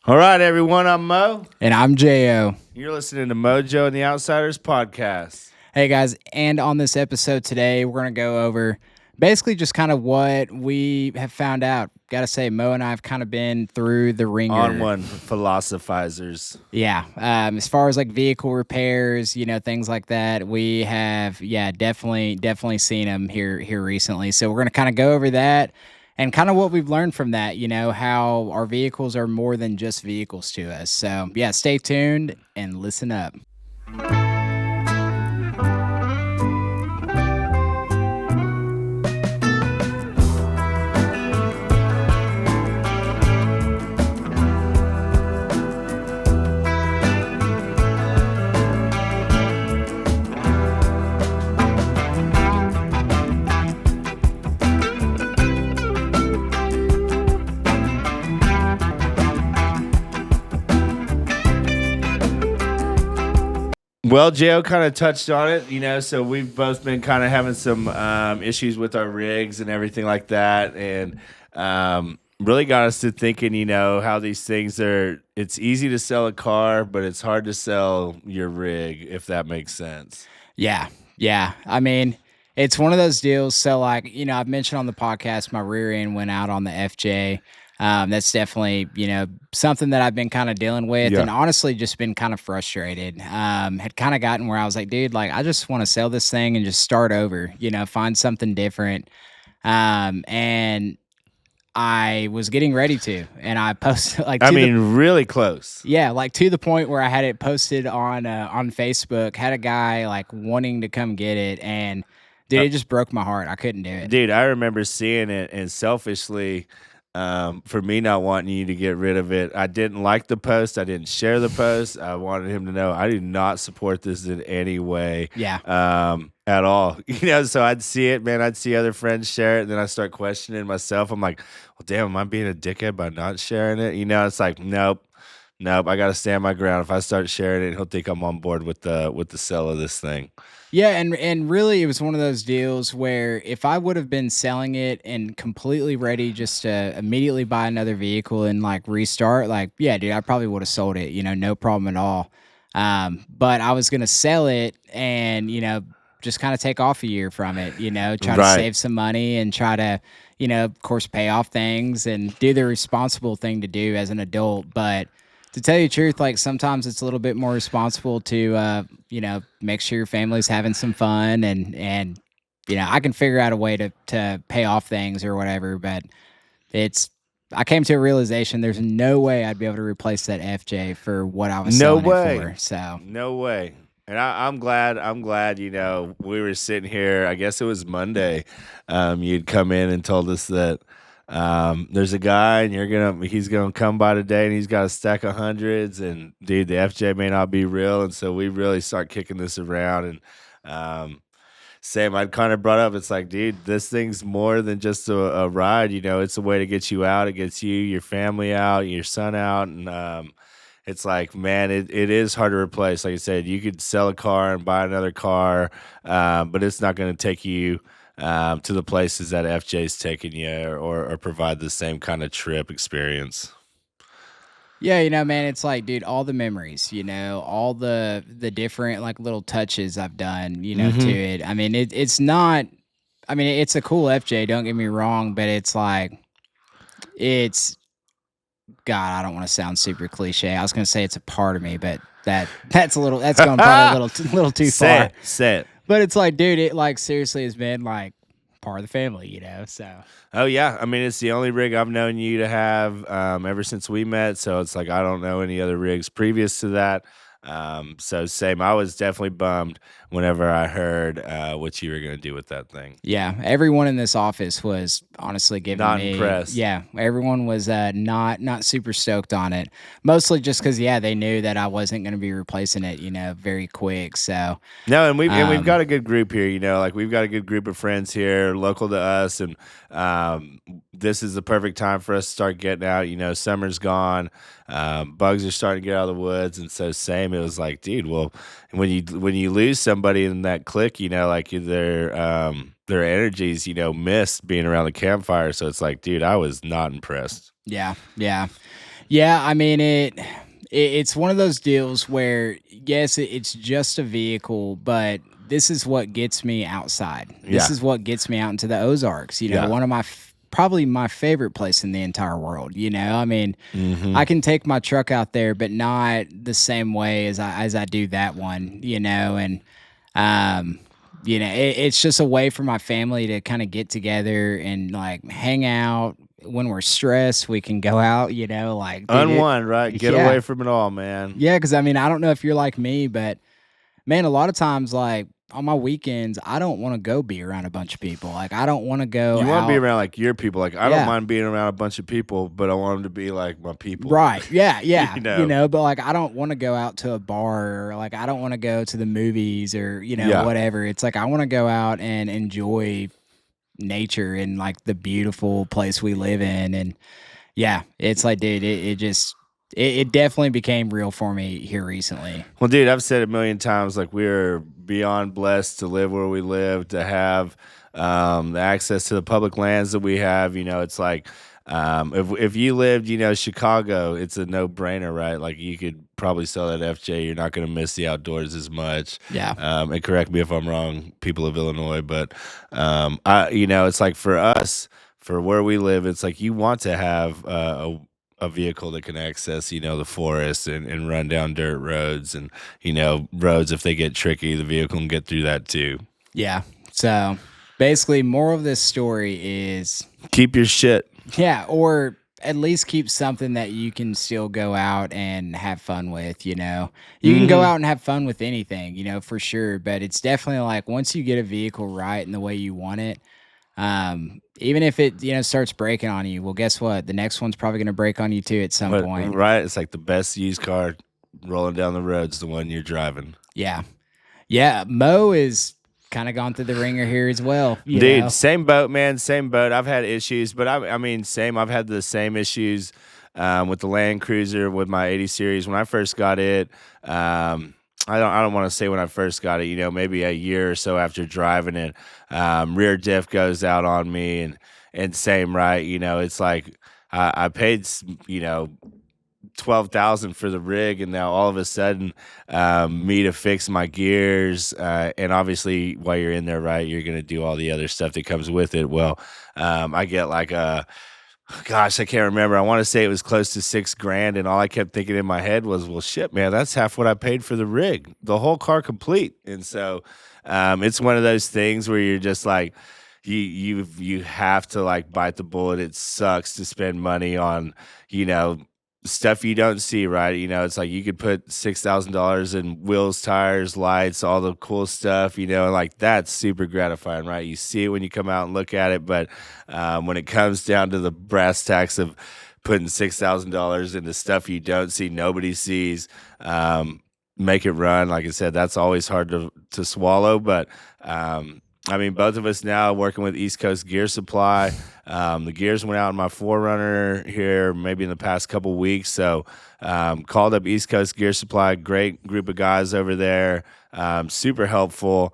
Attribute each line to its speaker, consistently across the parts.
Speaker 1: All right, everyone, I'm Mo.
Speaker 2: And I'm Jo.
Speaker 1: You're listening to Mojo and the Outsiders podcast.
Speaker 2: Hey guys, and on this episode today, we're going to go over basically just kind of what we have found out. Got to say, Mo and I have kind of been through the ringer.
Speaker 1: On one, philosophizers.
Speaker 2: Yeah. As far as like vehicle repairs, things like that, we have, definitely seen them here recently. So we're going to kind of go over that and kind of what we've learned from that, how our vehicles are more than just vehicles to us. So yeah, stay tuned and listen up.
Speaker 1: Well, Jo kind of touched on it, so we've both been kind of having some issues with our rigs and everything like that. And really got us to thinking, how these things are, it's easy to sell a car, but it's hard to sell your rig, if that makes sense.
Speaker 2: Yeah. I mean, it's one of those deals. So, like, I've mentioned on the podcast, my rear end went out on the FJ. That's definitely, something that I've been kind of dealing with and honestly just been kind of frustrated. Had kind of gotten where I was like, dude, like, I just want to sell this thing and just start over, find something different. And I was getting ready to, and I posted
Speaker 1: really close.
Speaker 2: Yeah, like to the point where I had it posted on Facebook, had a guy like wanting to come get it, and dude, it just broke my heart. I couldn't do it.
Speaker 1: Dude, I remember seeing it, and selfishly, for me not wanting you to get rid of it, I didn't like the post. I didn't share the post. I wanted him to know I do not support this in any way.
Speaker 2: Yeah.
Speaker 1: At all. So I'd see it, man. I'd see other friends share it, and then I start questioning myself. I'm like, well, damn, am I being a dickhead by not sharing it? It's like, nope. I got to stand my ground. If I start sharing it, he'll think I'm on board with the sell of this thing.
Speaker 2: Yeah, and really, it was one of those deals where if I would have been selling it and completely ready just to immediately buy another vehicle and like restart, like, yeah, dude, I probably would have sold it, no problem at all. But I was gonna sell it and just kind of take off a year from it, try to save some money and try to, of course, pay off things and do the responsible thing to do as an adult. But to tell you the truth, like sometimes it's a little bit more responsible to, make sure your family's having some fun and I can figure out a way to pay off things or whatever. But I came to a realization there's no way I'd be able to replace that FJ for what I was selling it for. So
Speaker 1: no way. And I'm glad, we were sitting here, I guess it was Monday. You'd come in and told us that there's a guy and he's gonna come by today and he's got a stack of hundreds, and dude, the FJ may not be real. And so we really start kicking this around. And Sam, I'd kind of brought up, it's like, dude, this thing's more than just a ride. It's a way to get you out. It gets you, your family out, your son out. And it's like, man, it is hard to replace. Like I said, you could sell a car and buy another car, but it's not going to take you to the places that FJ's taking you or provide the same kind of trip experience.
Speaker 2: Yeah, man, it's like, dude, all the memories, all the different like little touches I've done, to it. I mean, it's not, I mean, it's a cool FJ, don't get me wrong, but it's like, God, I don't want to sound super cliche. I was going to say it's a part of me, but that's going probably a little too far.
Speaker 1: Say it.
Speaker 2: But it's like, dude, it like seriously has been like part of the family, so.
Speaker 1: Oh yeah, I mean, it's the only rig I've known you to have ever since we met. So it's like I don't know any other rigs previous to that. So same. I was definitely bummed whenever I heard what you were going to do with that thing.
Speaker 2: Yeah, everyone in this office was honestly
Speaker 1: not impressed.
Speaker 2: Yeah, everyone was not super stoked on it. Mostly just because they knew that I wasn't going to be replacing it, very quick. So
Speaker 1: no, and we've got a good group here. Like we've got a good group of friends here, local to us, and this is the perfect time for us to start getting out. Summer's gone. Bugs are starting to get out of the woods, and so same. It was like, dude, well, when you lose somebody in that clique, like their energies, missed being around the campfire. So it's like, dude, I was not impressed.
Speaker 2: Yeah. Yeah, I mean it's one of those deals where yes, it's just a vehicle, but this is what gets me outside. This
Speaker 1: Yeah,
Speaker 2: is what gets me out into the Ozarks.
Speaker 1: yeah.
Speaker 2: One of my probably my favorite place in the entire world. I mean, I
Speaker 1: Mhm.
Speaker 2: can take my truck out there, but not the same way as I do that one. And um, it's just a way for my family to kind of get together and like hang out. When we're stressed, we can go out. Like dude,
Speaker 1: Unwind, right? Get
Speaker 2: yeah,
Speaker 1: away from it all, man.
Speaker 2: yeah. Because I mean, I don't know if you're like me, but man, a lot of times, like on my weekends, I don't want to go be around a bunch of people. Like I don't want to go
Speaker 1: You wanna be
Speaker 2: out.
Speaker 1: around, like, your people, like, I don't
Speaker 2: Yeah,
Speaker 1: mind being around a bunch of people, but I want them to be, like, my people,
Speaker 2: right. Yeah, yeah.
Speaker 1: you know?
Speaker 2: But like I don't want to go out to a bar or like I don't want to go to the movies or,
Speaker 1: Yeah.
Speaker 2: whatever. It's like I want to go out and enjoy nature and like the beautiful place we live in. And yeah, it's like, dude, it just it definitely became real for me here recently.
Speaker 1: Well, dude, I've said it a million times, like, we're beyond blessed to live where we live, to have, the access to the public lands that we have, it's like, if you lived, Chicago, it's a no-brainer, right? Like, you could probably sell that FJ, you're not gonna miss the outdoors as much,
Speaker 2: Yeah.
Speaker 1: and correct me if I'm wrong, people of Illinois, but, it's like for us, for where we live, it's like you want to have, a vehicle that can access, the forest and run down dirt roads and, roads if they get tricky, the vehicle can get through that too.
Speaker 2: Yeah. So basically, more of this story is
Speaker 1: Keep your shit.
Speaker 2: yeah, or at least keep something that you can still go out and have fun with. You can go
Speaker 1: Mhm.
Speaker 2: out and have fun with anything, for sure. But it's definitely like once you get a vehicle right in the way you want it, even if it, starts breaking on you, well, guess what? The next one's probably going to break on you too at some
Speaker 1: But
Speaker 2: point.
Speaker 1: right, it's like the best used car rolling down the road's the one you're driving.
Speaker 2: Yeah. Yeah. Mo is kind of gone through the ringer here as well.
Speaker 1: Dude, same boat, man, same boat. I've had issues, but I mean, same. I've had the same issues with the Land Cruiser with my 80 series when I first got it. I don't want to say when I first got it. Maybe a year or so after driving it, rear diff goes out on me, and same, right? It's like I paid 12,000 for the rig, and now all of a sudden, me to fix my gears, and obviously while you're in there, right, you're gonna do all the other stuff that comes with it. Well, I get like a gosh, I can't remember. I want to say it was close to 6 grand, and all I kept thinking in my head was, "Well, shit, man, that's half what I paid for the rig, the whole car complete." And so, it's one of those things where you're just like, you have to like bite the bullet. It sucks to spend money on, you know, stuff you don't see, right? It's like you could put $6,000 in wheels, tires, lights, all the cool stuff, and like that's super gratifying, right? You see it when you come out and look at it, but when it comes down to the brass tacks of putting $6,000 into stuff you don't see, nobody sees, make it run. Like I said, that's always hard to swallow. But I mean, both of us now working with East Coast Gear Supply. The gears went out in my Forerunner here maybe in the past couple weeks. So called up East Coast Gear Supply, great group of guys over there, super helpful,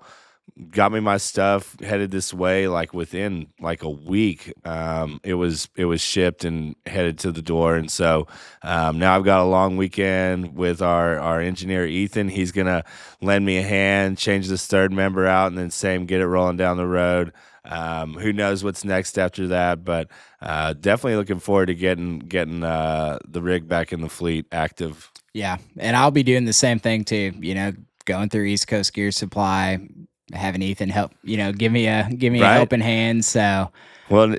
Speaker 1: got me my stuff headed this way like within like a week. It was shipped and headed to the door. And so now I've got a long weekend with our engineer Ethan. He's gonna lend me a hand, change this third member out, and then same get it rolling down the road. Who knows what's next after that, but definitely looking forward to getting the rig back in the fleet active.
Speaker 2: Yeah, and I'll be doing the same thing too, going through East Coast Gear Supply, having Ethan help, give me a
Speaker 1: Right.
Speaker 2: helping hand, so
Speaker 1: Well,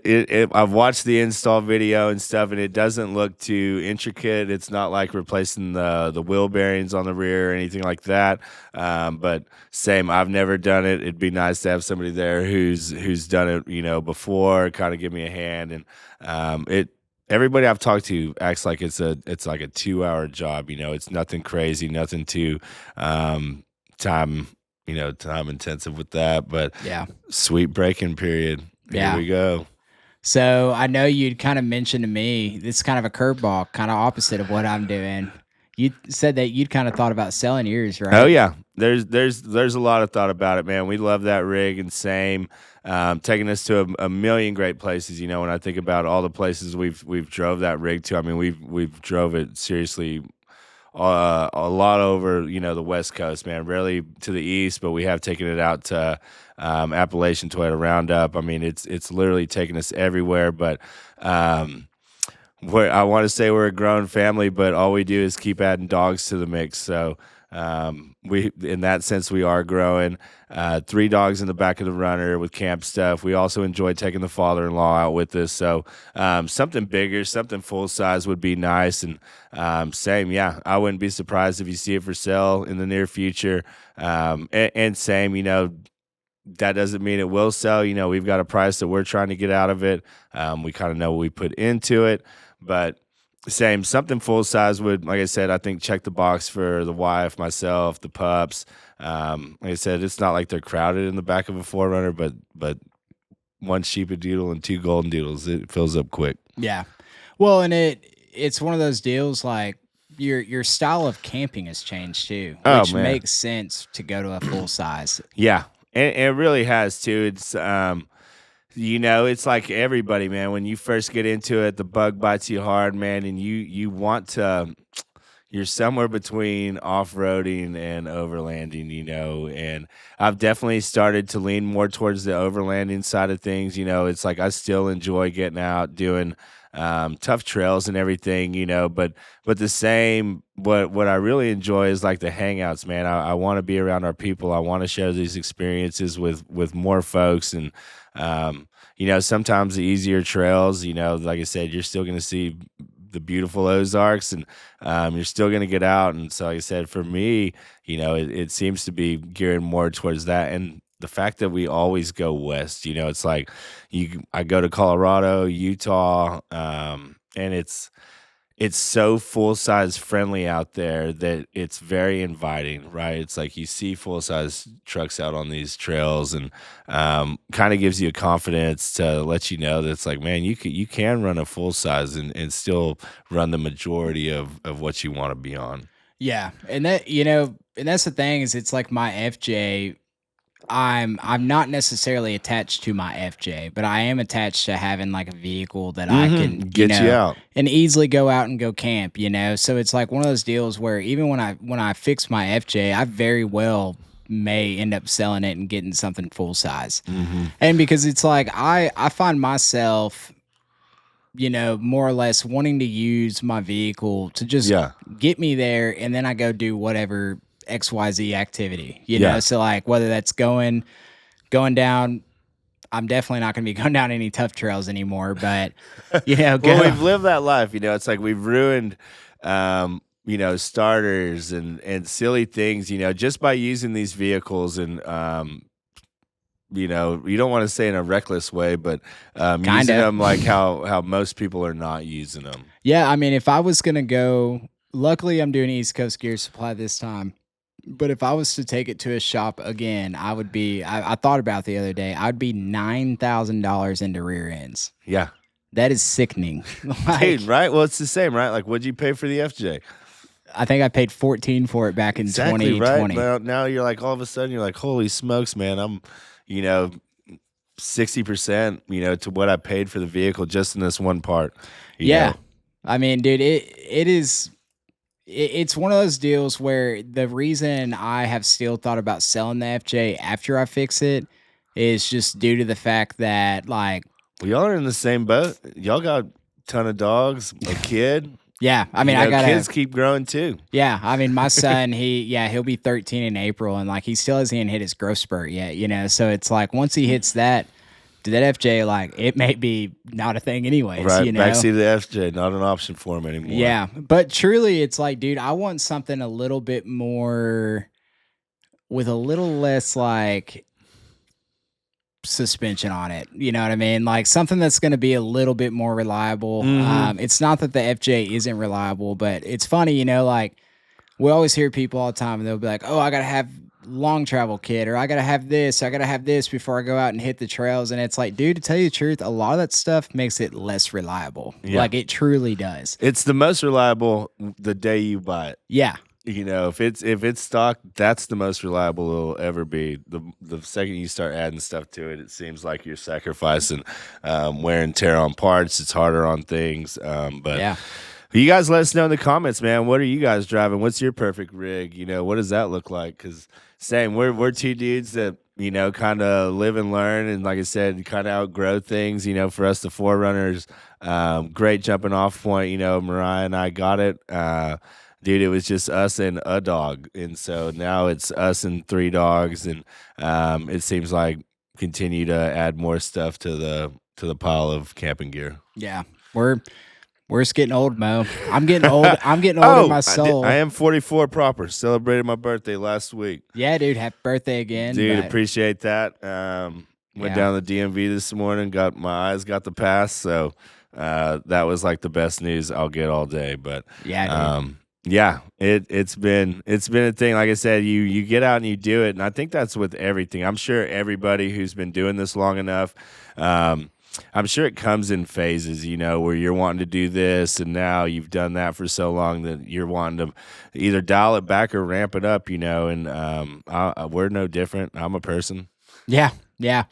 Speaker 1: I've watched the install video and stuff, and it doesn't look too intricate. It's not like replacing the wheel bearings on the rear or anything like that. But same, I've never done it. It'd be nice to have somebody there who's done it, before, kind of give me a hand. And it everybody I've talked to acts like it's like a 2 hour job. It's nothing crazy, nothing too time time intensive with that. But
Speaker 2: yeah,
Speaker 1: sweet breaking period. Here
Speaker 2: yeah.
Speaker 1: we go.
Speaker 2: So, I know you'd kinda mentioned to me, this is kind of a curveball, kinda opposite of what I'm doing. You said that you'd kind of thought about selling yours,
Speaker 1: Oh
Speaker 2: right?
Speaker 1: yeah, there's a lot of thought about it, man. We love that rig, and same, taking us to a million great places. You know, when I think about all the places we've drove that rig to, I mean, we've drove it seriously a lot over, you know, the West Coast, man. Rarely to the east, but we have taken it out to Appalachian Toyota Roundup. I mean, it's literally taken us everywhere. But I want to say we're a grown family, but all we do is keep adding dogs to the mix. So we, in that sense, we are growing. Three dogs in the back of the runner with camp stuff. We also enjoy taking the father-in-law out with us. So something bigger, something full size would be nice. And same, yeah, I wouldn't be surprised if you see it for sale in the near future. And same, you know, that doesn't mean it will sell. You know, we've got a price that we're trying to get out of it. We kind of know what we put into it, but same, something full size would, like I said, I think check the box for the wife, myself, the pups. Like I said, it's not like they're crowded in the back of a Forerunner, but one sheepadoodle and two golden doodles, it fills up quick.
Speaker 2: Yeah. Well, and it's one of those deals like your style of camping has changed too,
Speaker 1: Oh
Speaker 2: which
Speaker 1: man,
Speaker 2: makes sense to go to a full size.
Speaker 1: yeah, and it really has too. It's you know, it's like everybody, man. When you first get into it, the bug bites you hard, man, and you want to. You're somewhere between off-roading and overlanding, you know, and I've definitely started to lean more towards the overlanding side of things. You know, it's like I still enjoy getting out, doing tough trails and everything, you know, but the same, what I really enjoy is like the hangouts, man. I want to be around our people. I want to share these experiences with more folks, and you know, sometimes the easier trails, you know, like I said, you're still going to see the beautiful Ozarks, and you're still going to get out. And so, like I said, for me, you know, it seems to be gearing more towards that. And the fact that we always go west, you know, it's like I go to Colorado, Utah, and it's so full size friendly out there that it's very inviting, right? It's like you see full size trucks out on these trails, and kind of gives you a confidence to let you know that it's like, man, you can run a full size and still run the majority of what you want to be on.
Speaker 2: Yeah, and and that's the thing is it's like my FJ. I'm not necessarily attached to my FJ, but I am attached to having like a vehicle that I can,
Speaker 1: Get you out.
Speaker 2: and easily go out and go camp, you know. So it's like one of those deals where even when I fix my FJ, I very well may end up selling it and getting something full size.
Speaker 1: Hmm.
Speaker 2: And because it's like I find myself, more or less wanting to use my vehicle to just
Speaker 1: Yeah,
Speaker 2: get me there, and then I go do whatever XYZ activity,
Speaker 1: yeah.
Speaker 2: So like whether that's going down, I'm definitely not going to be going down any tough trails anymore, but
Speaker 1: Well,
Speaker 2: go.
Speaker 1: we've lived that life, you know. It's like we've ruined, you know, starters and silly things, you know, just by using these vehicles, and you know, you don't want to say in a reckless way, but
Speaker 2: Kind
Speaker 1: using
Speaker 2: of.
Speaker 1: them like how most people are not using them.
Speaker 2: Yeah, I mean, if I was going to go, luckily I'm doing East Coast Gear Supply this time. But if I was to take it to a shop again, I would be. I thought about it the other day. I'd be $9,000 into rear ends.
Speaker 1: Yeah,
Speaker 2: That is sickening.
Speaker 1: dude.
Speaker 2: Like,
Speaker 1: Right. Well, it's the same, right? Like, what'd you pay for the FJ?
Speaker 2: I think I paid 14 for it back in
Speaker 1: Exactly right.
Speaker 2: 2020.
Speaker 1: Now you're like, all of a sudden you're like, holy smokes, man! I'm, you know, 60%, you know, to what I paid for the vehicle just in this one part. You
Speaker 2: Yeah,
Speaker 1: know.
Speaker 2: I mean, dude, it's one of those deals where the reason I have still thought about selling the FJ after I fix it is just due to the fact that, like,
Speaker 1: Well, y'all are in the same boat. Y'all got a ton of dogs, a kid.
Speaker 2: yeah, I
Speaker 1: You
Speaker 2: mean, I
Speaker 1: know,
Speaker 2: gotta.
Speaker 1: kids keep growing too.
Speaker 2: Yeah, I mean, my son, he'll be 13 in April, and like he still hasn't even hit his growth spurt yet, So it's like once he hits that, that FJ, like it may be not a thing anyways,
Speaker 1: Right. Backseat of the FJ, not an option for him anymore.
Speaker 2: Yeah, but truly, it's like, dude, I want something a little bit more with a little less like suspension on it. You know what I mean? Like something that's going to be a little bit more reliable.
Speaker 1: Hmm.
Speaker 2: It's not that the FJ isn't reliable, but it's funny, like we always hear people all the time and they'll be like, "Oh, I got to have long travel kit, or I gotta have this, I gotta have this before I go out and hit the trails. And it's like, dude, to tell you the truth, a lot of that stuff makes it less reliable.
Speaker 1: Yeah.
Speaker 2: Like it truly does.
Speaker 1: It's the most reliable the day you buy it.
Speaker 2: Yeah.
Speaker 1: If it's stock, that's the most reliable it'll ever be. The second you start adding stuff to it, it seems like you're sacrificing wear and tear on parts. It's harder on things. But
Speaker 2: Yeah.
Speaker 1: you guys let us know in the comments, man. What are you guys driving? What's your perfect rig? What does that look like? Because same, we're two dudes that kind of live and learn, and like I said, kind of outgrow things. For us, the Forerunners, great jumping off point. Mariah and I got it. Dude, it was just us and a dog, and so now it's us and three dogs, and it seems like continue to add more stuff to the pile of camping gear.
Speaker 2: Yeah. We're just getting old, Mo. I'm getting old. I'm getting old in
Speaker 1: Oh,
Speaker 2: my soul.
Speaker 1: I am 44 proper. Celebrated my birthday last week.
Speaker 2: Yeah, dude. Happy birthday again.
Speaker 1: Dude,
Speaker 2: but
Speaker 1: appreciate that. Went
Speaker 2: Yeah.
Speaker 1: down to the DMV this morning. Got my eyes got the pass, so that was like the best news I'll get all day. But
Speaker 2: Yeah, dude.
Speaker 1: yeah, it's been a thing. Like I said, you get out and you do it, and I think that's with everything. I'm sure everybody who's been doing this long enough. I'm sure it comes in phases, where you're wanting to do this, and now you've done that for so long that you're wanting to either dial it back or ramp it up, and we're no different. I'm a person.
Speaker 2: Yeah. Yeah.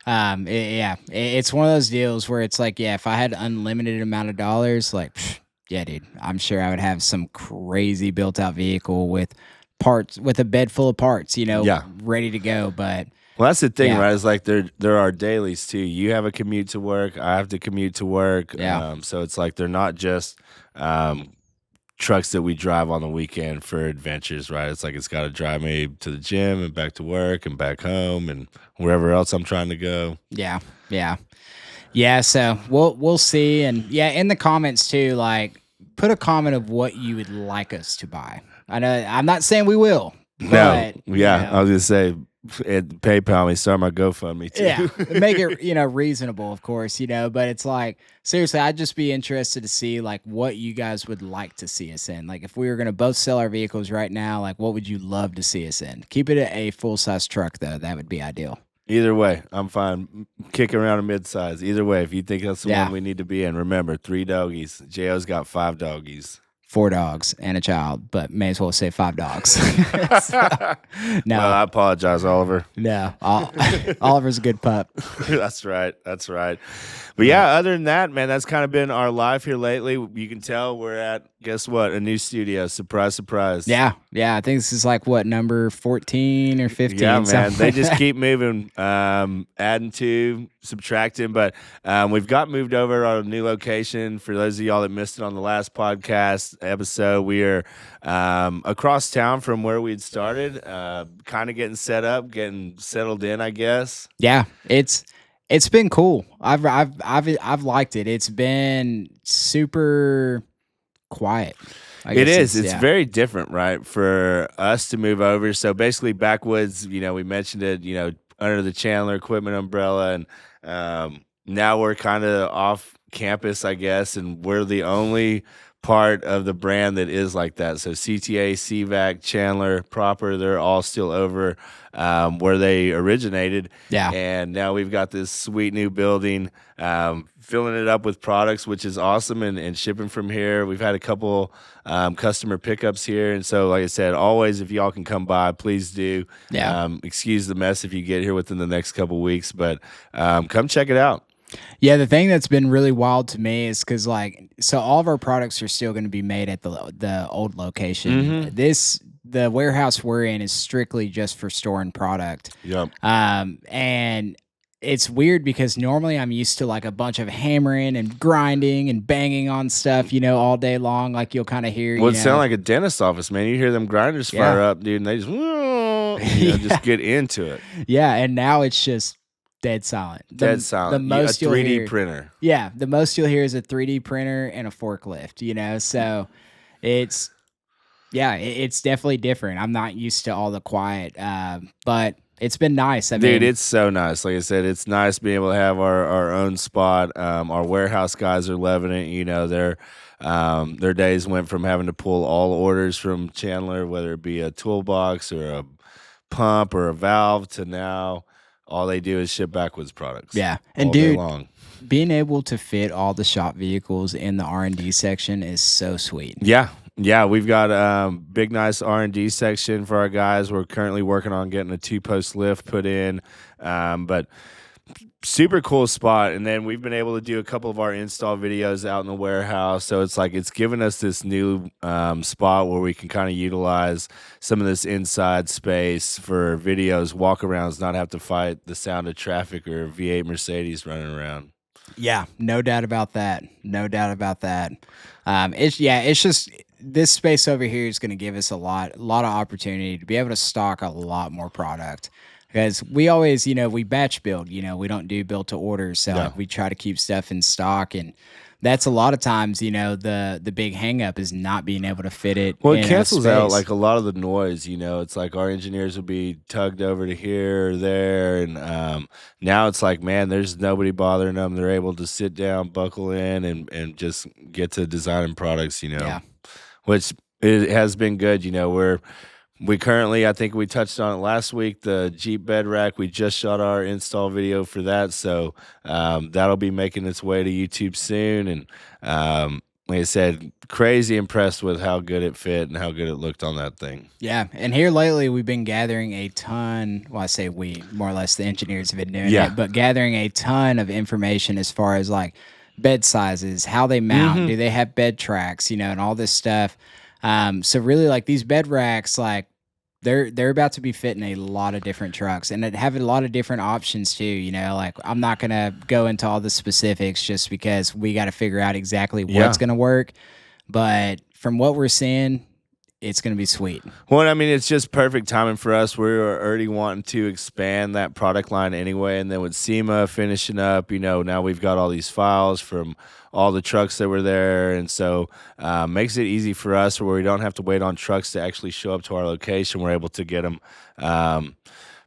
Speaker 2: It's one of those deals where it's like, yeah, if I had unlimited amount of dollars, like, yeah, dude, I'm sure I would have some crazy built out vehicle with parts, with a bed full of parts,
Speaker 1: Yeah.
Speaker 2: ready to go. But
Speaker 1: Well, that's the thing,
Speaker 2: Yeah.
Speaker 1: right? It's like there are dailies too. You have a commute to work. I have to commute to work.
Speaker 2: Yeah.
Speaker 1: So it's like they're not just trucks that we drive on the weekend for adventures, right? It's like it's got to drive me to the gym and back to work and back home and wherever else I'm trying to go.
Speaker 2: yeah, yeah. Yeah, so we'll see. And yeah, in the comments too, like put a comment of what you would like us to buy. I know I'm not saying we will,
Speaker 1: No,
Speaker 2: but
Speaker 1: yeah, I was gonna say, PayPal me, start my GoFundMe too.
Speaker 2: yeah, make it reasonable, of course, but it's like seriously, I'd just be interested to see like what you guys would like to see us in. Like if we were gonna both sell our vehicles right now, like what would you love to see us in? Keep it a full size truck though, that would be ideal.
Speaker 1: Either way, I'm fine. Kick around a mid-size. Either way, if you think that's the
Speaker 2: Yeah.
Speaker 1: one we need to be in, remember 3 doggies. Jo.'s got 5 doggies.
Speaker 2: 4 dogs and a child, but may as well say 5 dogs. No,
Speaker 1: Well, I apologize, Oliver.
Speaker 2: no, Oliver's a good pup.
Speaker 1: That's right. That's right. But yeah, other than that, man, that's kind of been our life here lately. You can tell we're at, guess what, a new studio. Surprise, surprise.
Speaker 2: Yeah, I think this is like what, number 14 or 15.
Speaker 1: Yeah, man.
Speaker 2: something
Speaker 1: They
Speaker 2: like
Speaker 1: just
Speaker 2: that.
Speaker 1: keep moving, adding to, subtracting. But we've got moved over to our new location. For those of y'all that missed it on the last podcast episode, we are across town from where we'd started, kind of getting set up, getting settled in, I guess.
Speaker 2: Yeah, it's been cool. I've liked it. It's been super quiet. I
Speaker 1: It
Speaker 2: guess
Speaker 1: is. It's
Speaker 2: yeah.
Speaker 1: very different, right, for us to move over. So basically, backwoods. We mentioned it. Under the Chandler Equipment umbrella, and now we're kind of off campus, I guess, and we're the only part of the brand that is like that. So CTA, CVAC, Chandler proper, they're all still over where they originated.
Speaker 2: Yeah.
Speaker 1: And now we've got this sweet new building, filling it up with products, which is awesome, and shipping from here. We've had a couple customer pickups here. And so, like I said, always, if y'all can come by, please do.
Speaker 2: Yeah.
Speaker 1: Excuse the mess if you get here within the next couple weeks, but come check it out.
Speaker 2: Yeah, the thing that's been really wild to me is because, like, so all of our products are still going to be made at the old location. The warehouse we're in is strictly just for storing product.
Speaker 1: Yep.
Speaker 2: And it's weird because normally I'm used to like a bunch of hammering and grinding and banging on stuff, all day long. Like you'll kind of hear.
Speaker 1: Well, it sounds like a dentist's office, man. You hear them grinders fire up, dude, and they just just get into it.
Speaker 2: Yeah, and now it's just dead silent.
Speaker 1: Dead silent.
Speaker 2: The most
Speaker 1: a
Speaker 2: you'll
Speaker 1: 3D
Speaker 2: hear,
Speaker 1: printer.
Speaker 2: yeah, the most you'll hear is a 3D printer and a forklift. So it's it's definitely different. I'm not used to all the quiet, but it's been nice.
Speaker 1: Dude, it's so nice. Like I said, it's nice being able to have our own spot. Our warehouse guys are loving it. Their days went from having to pull all orders from Chandler, whether it be a toolbox or a pump or a valve to now all they do is ship backwards products
Speaker 2: Yeah. And
Speaker 1: all day
Speaker 2: dude,
Speaker 1: long.
Speaker 2: being able to fit all the shop vehicles in the R&D section is so sweet.
Speaker 1: Yeah. Yeah, we've got big nice R&D section for our guys. We're currently working on getting a 2-post lift put in. But super cool spot. And then we've been able to do a couple of our install videos out in the warehouse. So it's like it's given us this new spot where we can kind of utilize some of this inside space for videos, walk arounds, not have to fight the sound of traffic or V8 Mercedes running around.
Speaker 2: Yeah, no doubt about that. No doubt about that. It's just this space over here is going to give us a lot of opportunity to be able to stock a lot more product. Because we always, we batch build, we don't do build to order. So
Speaker 1: No.
Speaker 2: like, we try to keep stuff in stock, and that's a lot of times, the big hang up is not being able to fit it.
Speaker 1: Well, it
Speaker 2: in a
Speaker 1: cancels out
Speaker 2: space.
Speaker 1: like a lot of the noise, It's like our engineers will be tugged over to here or there, and now it's like, man, there's nobody bothering them. They're able to sit down, buckle in, and just get to designing products,
Speaker 2: Yeah.
Speaker 1: which it has been good. We currently, I think we touched on it last week, the Jeep bed rack. We just shot our install video for that, so that'll be making its way to YouTube soon. And like I said, crazy impressed with how good it fit and how good it looked on that thing.
Speaker 2: Yeah, and here lately we've been gathering a ton. Well, I say we, more or less the engineers have been doing
Speaker 1: Yeah.
Speaker 2: it, but gathering a ton of information as far as like bed sizes, how they mount, do they have bed tracks, and all this stuff. So really, like these bed racks, like they're about to be fitting a lot of different trucks, and it have a lot of different options too. Like I'm not gonna go into all the specifics just because we got to figure out exactly what's
Speaker 1: Yeah.
Speaker 2: gonna work. But from what we're seeing, it's going to be sweet.
Speaker 1: Well, I mean, it's just perfect timing for us. We're already wanting to expand that product line anyway. And then with SEMA finishing up, now we've got all these files from all the trucks that were there. And so makes it easy for us where we don't have to wait on trucks to actually show up to our location. We're able to get them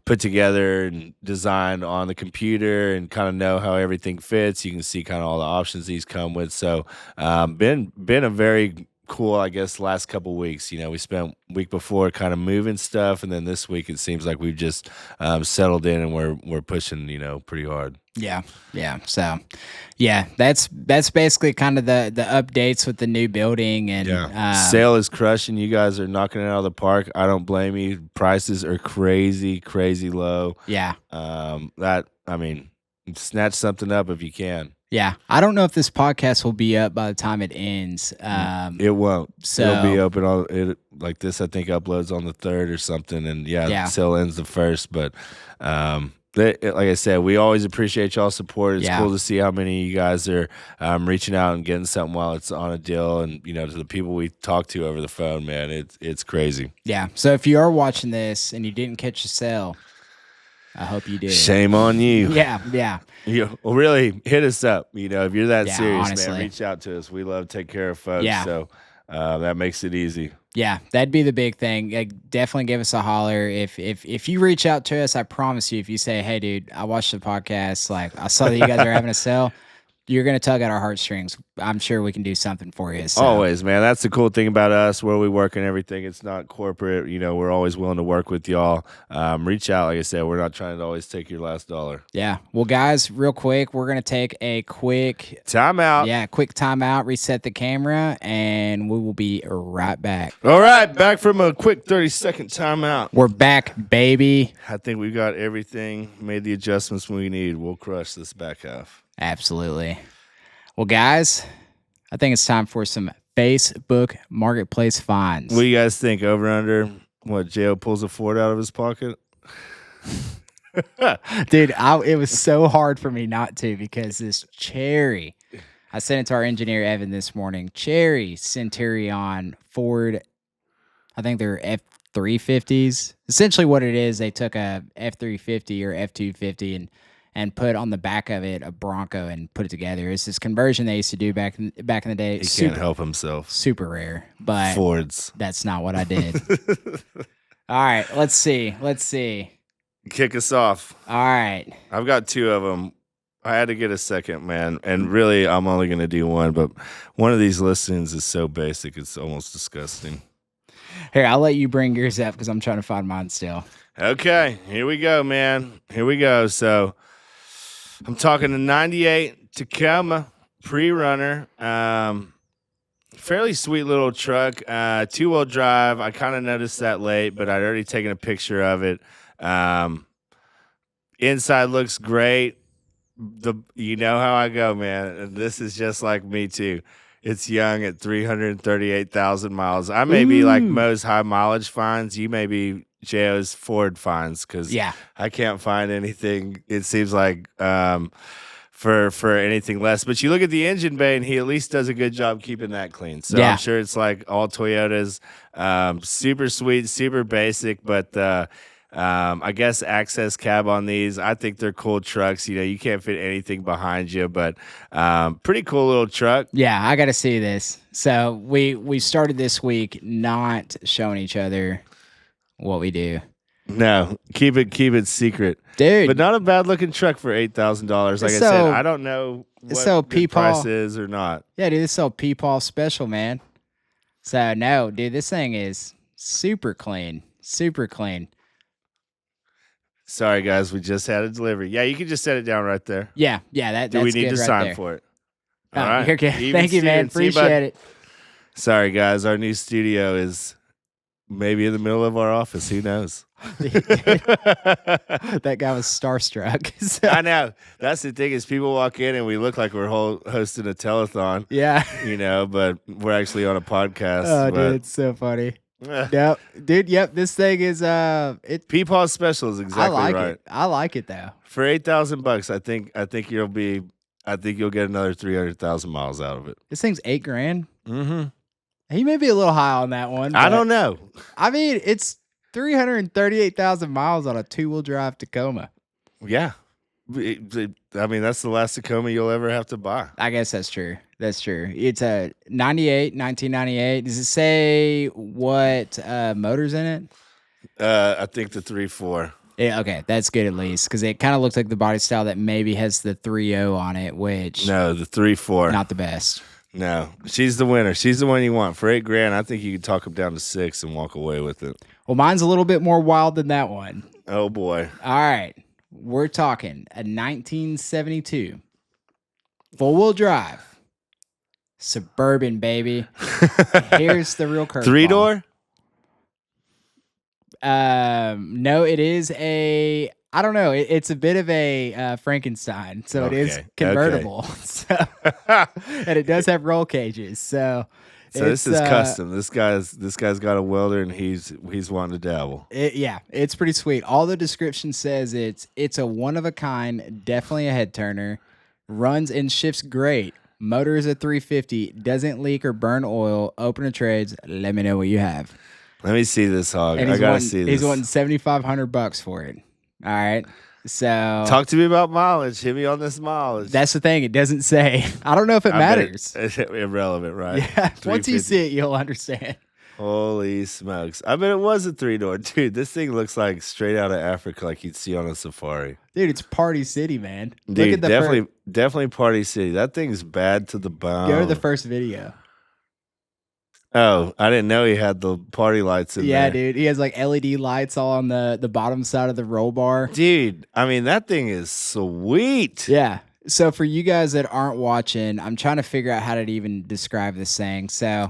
Speaker 1: put together and designed on the computer and kind of know how everything fits. You can see kind of all the options these come with. So been a very cool, I guess, last couple weeks. We spent week before kind of moving stuff, and then this week it seems like we've just settled in and we're pushing, pretty hard.
Speaker 2: Yeah. So, yeah, that's basically kind of the updates with the new building, and
Speaker 1: sale is crushing. You guys are knocking it out of the park. I don't blame you. Prices are crazy low.
Speaker 2: Yeah.
Speaker 1: Snatch something up if you can.
Speaker 2: Yeah, I don't know if this podcast will be up by the time it ends.
Speaker 1: It won't.
Speaker 2: So
Speaker 1: it'll be open on it like this. I think uploads on the 3rd or something, and the sale ends the 1st. But like I said, we always appreciate y'all's support. It's cool to see how many of you guys are reaching out and getting something while it's on a deal, and to the people we talk to over the phone, man, it's crazy.
Speaker 2: Yeah. So if you are watching this and you didn't catch a sale, I hope you did.
Speaker 1: Shame on you.
Speaker 2: Yeah.
Speaker 1: Well, really, hit us up. If you're that serious,
Speaker 2: honestly.
Speaker 1: man, reach out to us. We love to take care of folks.
Speaker 2: Yeah.
Speaker 1: So that makes it easy.
Speaker 2: Yeah, that'd be the big thing. Like, definitely give us a holler. If you reach out to us, I promise you, if you say, "Hey, dude, I watched the podcast. Like, I saw that you guys are having a sale," you're gonna tug at our heartstrings. I'm sure we can do something for you. So.
Speaker 1: Always, man. That's the cool thing about us, where we work and everything. It's not corporate. We're always willing to work with y'all. Reach out. Like I said, we're not trying to always take your last dollar.
Speaker 2: Yeah. Well, guys, real quick, we're gonna take a quick
Speaker 1: timeout.
Speaker 2: Yeah, quick timeout. Reset the camera, and we will be right back.
Speaker 1: All right, back from a quick 30-second timeout.
Speaker 2: We're back, baby.
Speaker 1: I think we got everything. Made the adjustments we need. We'll crush this back half.
Speaker 2: Absolutely. Well, guys, I think it's time for some Facebook Marketplace finds.
Speaker 1: What do you guys think? Over under? What, J.O. pulls a Ford out of his pocket?
Speaker 2: Dude, it was so hard for me not to, because this cherry, I sent it to our engineer Evan this morning. Cherry Centurion Ford, I think they're F350s. Essentially what it is, they took a F350 or F250 and put on the back of it a Bronco and put it together. It's this conversion they used to do back in the day.
Speaker 1: He can't help himself.
Speaker 2: Super rare, but
Speaker 1: Fords.
Speaker 2: That's not what I did. All right, let's see.
Speaker 1: Kick us off.
Speaker 2: All right.
Speaker 1: I've got 2 of them. I had to get a second, man. And really, I'm only going to do one. But one of these listings is so basic, it's almost disgusting.
Speaker 2: Here, I'll let you bring yours up because I'm trying to find mine still.
Speaker 1: Okay, here we go, man. Here we go. So I'm talking the 98 Tacoma pre-runner. Fairly sweet little truck, 2-wheel drive. I kind of noticed that late, but I'd already taken a picture of it. Inside looks great. You know how I go, man. This is just like me too. It's young at 338,000 miles. I may be like
Speaker 2: Ooh.
Speaker 1: Mo's high mileage finds. You may be Jo's Ford finds because
Speaker 2: Yeah.
Speaker 1: I can't find anything. It seems like for anything less. But you look at the engine bay, and he at least does a good job keeping that clean. So
Speaker 2: Yeah.
Speaker 1: I'm sure it's like all Toyotas, super sweet, super basic, but I guess access cab on these. I think they're cool trucks. You know, you can't fit anything behind you, but pretty cool little truck.
Speaker 2: Yeah, I got to see this. So we started this week not showing each other what we do.
Speaker 1: No, keep it secret,
Speaker 2: Dude.
Speaker 1: But not a bad looking truck for $8,000. Like I said, I don't know what the price is or not.
Speaker 2: Yeah, dude, this is so Peepaw special, man. So no, dude, this thing is super clean, super clean.
Speaker 1: Sorry, guys, we just had a delivery. Yeah, you can just set it down right there.
Speaker 2: Yeah, that's
Speaker 1: Do we need
Speaker 2: good
Speaker 1: to
Speaker 2: right
Speaker 1: sign
Speaker 2: there.
Speaker 1: for it?
Speaker 2: All
Speaker 1: right.
Speaker 2: You're good. Thank you, man. Appreciate it.
Speaker 1: Sorry, guys. Our new studio is maybe in the middle of our office. Who knows?
Speaker 2: That guy was starstruck. So.
Speaker 1: I know. That's the thing is people walk in and we look like we're hosting a telethon.
Speaker 2: Yeah.
Speaker 1: You know, but we're actually on a podcast.
Speaker 2: Oh, dude, it's so funny. Yep, dude. Yep, this thing is
Speaker 1: Peepaw special is exactly right.
Speaker 2: I like it though.
Speaker 1: For $8,000, I think you'll get another 300,000 miles out of it.
Speaker 2: This thing's $8,000.
Speaker 1: Mm-hmm.
Speaker 2: He may be a little high on that one.
Speaker 1: I don't know.
Speaker 2: I mean, it's 338,000 miles on a 2-wheel drive Tacoma.
Speaker 1: Yeah. I mean, that's the last Tacoma you'll ever have to buy.
Speaker 2: I guess that's true. That's true. It's a 1998. Does it say what motor's in it?
Speaker 1: I think the 3.4.
Speaker 2: Yeah, okay, that's good at least because it kind of looks like the body style that maybe has the 3.0 on it, which
Speaker 1: no, the 3.4,
Speaker 2: not the best.
Speaker 1: No, she's the winner. She's the one you want for $8,000. I think you could talk him down to 6 and walk away with it.
Speaker 2: Well, mine's a little bit more wild than that one.
Speaker 1: Oh boy!
Speaker 2: All right, we're talking a 1972 4-wheel drive Suburban, baby. Here's the real curveball.
Speaker 1: 3-door?
Speaker 2: No, it is a. I don't know. It's a bit of a Frankenstein, so it is convertible. Okay. So, and it does have roll cages. So
Speaker 1: this is custom. This guy's got a welder, and he's wanting to dabble.
Speaker 2: Yeah, it's pretty sweet. All the description says it's a one of a kind, definitely a head turner, runs and shifts great. Motor is a 350, doesn't leak or burn oil. Open to trades. Let me know what you have.
Speaker 1: Let me see this hog. I gotta see this.
Speaker 2: He's wanting $7,500 for it. All right. So
Speaker 1: talk to me about mileage. Hit me on this mileage.
Speaker 2: That's the thing. It doesn't say. I don't know if it matters.
Speaker 1: It's irrelevant, right?
Speaker 2: Yeah. Once you see it, you'll understand.
Speaker 1: Holy smokes. I bet it was a 3-door. Dude, this thing looks like straight out of Africa, like you'd see on a safari.
Speaker 2: Dude, it's Party City, man.
Speaker 1: Dude, look at definitely Party City. That thing's bad to the bone.
Speaker 2: Go to the first video.
Speaker 1: Oh, I didn't know he had the party lights in there.
Speaker 2: Yeah, dude. He has like LED lights all on the bottom side of the roll bar.
Speaker 1: Dude, I mean, that thing is sweet.
Speaker 2: Yeah. So for you guys that aren't watching, I'm trying to figure out how to even describe this thing. So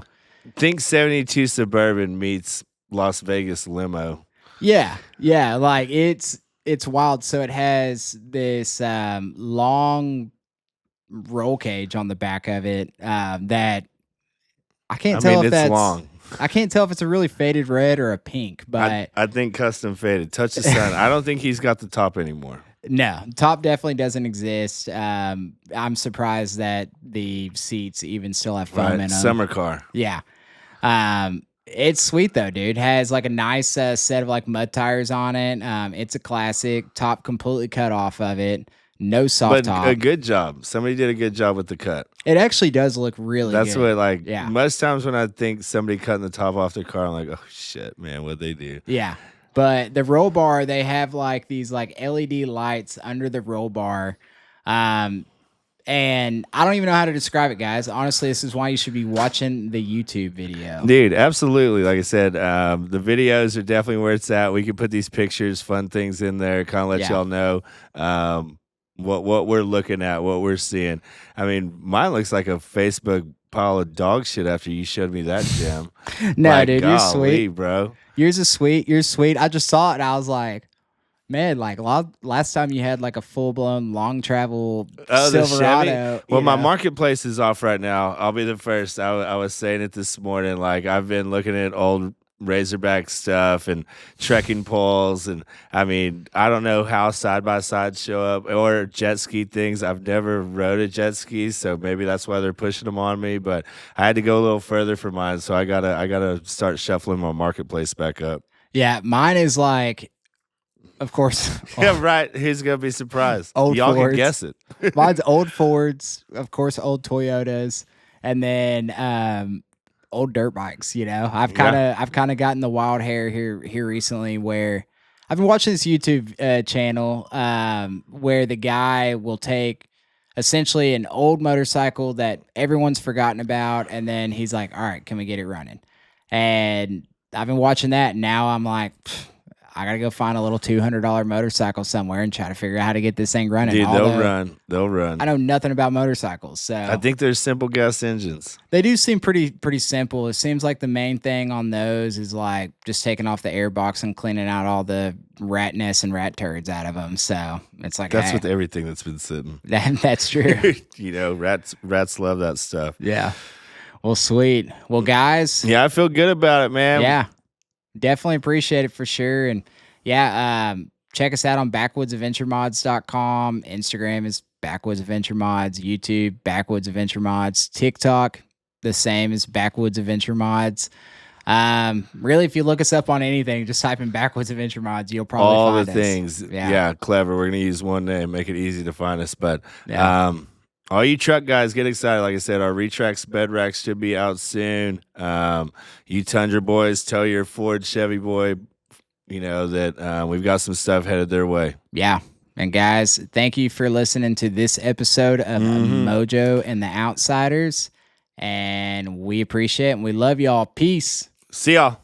Speaker 1: think 72 Suburban meets Las Vegas limo.
Speaker 2: Yeah. Yeah. Like it's wild. So it has this long roll cage on the back of it that I can't tell if that's long. I can't tell if it's a really faded red or a pink, but
Speaker 1: I think custom faded. Touch the sun. I don't think he's got the top anymore.
Speaker 2: No, top definitely doesn't exist. I'm surprised that the seats even still have foam in them.
Speaker 1: Summer car.
Speaker 2: Yeah. It's sweet though, dude. Has like a nice set of like mud tires on it. It's a classic. Top completely cut off of it. No soft top.
Speaker 1: A good job. Somebody did a good job with the cut.
Speaker 2: It actually does look really good.
Speaker 1: That's what most times when I think somebody cutting the top off their car, I'm like, oh shit, man, what'd they do?
Speaker 2: Yeah. But the roll bar, they have like these like LED lights under the roll bar. And I don't even know how to describe it, guys. Honestly, this is why you should be watching the YouTube video.
Speaker 1: Dude, absolutely. Like I said, the videos are definitely where it's at. We can put these pictures, fun things in there, kind of let
Speaker 2: Yeah.
Speaker 1: y'all know what we're looking at, what we're seeing. I mean, mine looks like a Facebook pile of dog shit after you showed me that gem.
Speaker 2: No,
Speaker 1: Like,
Speaker 2: dude, you're
Speaker 1: golly,
Speaker 2: sweet.
Speaker 1: bro.
Speaker 2: Yours is sweet. You're sweet. I just saw it and I was like, man, like last time you had like a full blown long travel
Speaker 1: Oh, the Chevy.
Speaker 2: Silverado,
Speaker 1: Well, my marketplace is off right now. I'll be the first. I was saying it this morning. Like I've been looking at old Razorback stuff and trekking poles, and I mean, I don't know how side by sides show up or jet ski things. I've never rode a jet ski, so maybe that's why they're pushing them on me. But I had to go a little further for mine, so I gotta start shuffling my marketplace back up.
Speaker 2: Yeah, mine is like, of course,
Speaker 1: Yeah, right. Who's gonna be surprised?
Speaker 2: old
Speaker 1: Y'all can
Speaker 2: Fords.
Speaker 1: guess it.
Speaker 2: Mine's old Fords, of course, old Toyotas, and then old dirt bikes. You know, I've kind of gotten the wild hair here recently, where I've been watching this YouTube channel where the guy will take essentially an old motorcycle that everyone's forgotten about, and then he's like, "All right, can we get it running?" And I've been watching that, and now I'm like, I gotta go find a little $200 motorcycle somewhere and try to figure out how to get this thing running.
Speaker 1: Dude, they'll
Speaker 2: Although
Speaker 1: run. They'll run.
Speaker 2: I know nothing about motorcycles, so
Speaker 1: I think they're simple gas engines.
Speaker 2: they do seem pretty simple. It seems like the main thing on those is like just taking off the air box and cleaning out all the rat nests and rat turds out of them. So it's like
Speaker 1: That's
Speaker 2: hey,
Speaker 1: with everything that's been sitting.
Speaker 2: that's true.
Speaker 1: You know, rats love that stuff.
Speaker 2: Yeah. Well, sweet. Well, guys,
Speaker 1: Yeah, I feel good about it, man.
Speaker 2: yeah, definitely appreciate it for sure. And yeah, check us out on backwoodsadventuremods.com. Instagram is Backwoods Adventure Mods. YouTube, Backwoods Adventure Mods. TikTok, the same as Backwoods Adventure Mods. Really, if you look us up on anything, just type in Backwoods Adventure Mods, you'll probably
Speaker 1: All
Speaker 2: find
Speaker 1: the
Speaker 2: us.
Speaker 1: things. Yeah. Clever. We're gonna use one name, make it easy to find us. But
Speaker 2: Yeah.
Speaker 1: all you truck guys, get excited. Like I said, our Retrax bed racks should be out soon. You Tundra boys, tell your Ford Chevy boy, you know, that we've got some stuff headed their way.
Speaker 2: Yeah. And guys, thank you for listening to this episode of Mojo and the Outsiders. And we appreciate it and we love y'all. Peace.
Speaker 1: See y'all.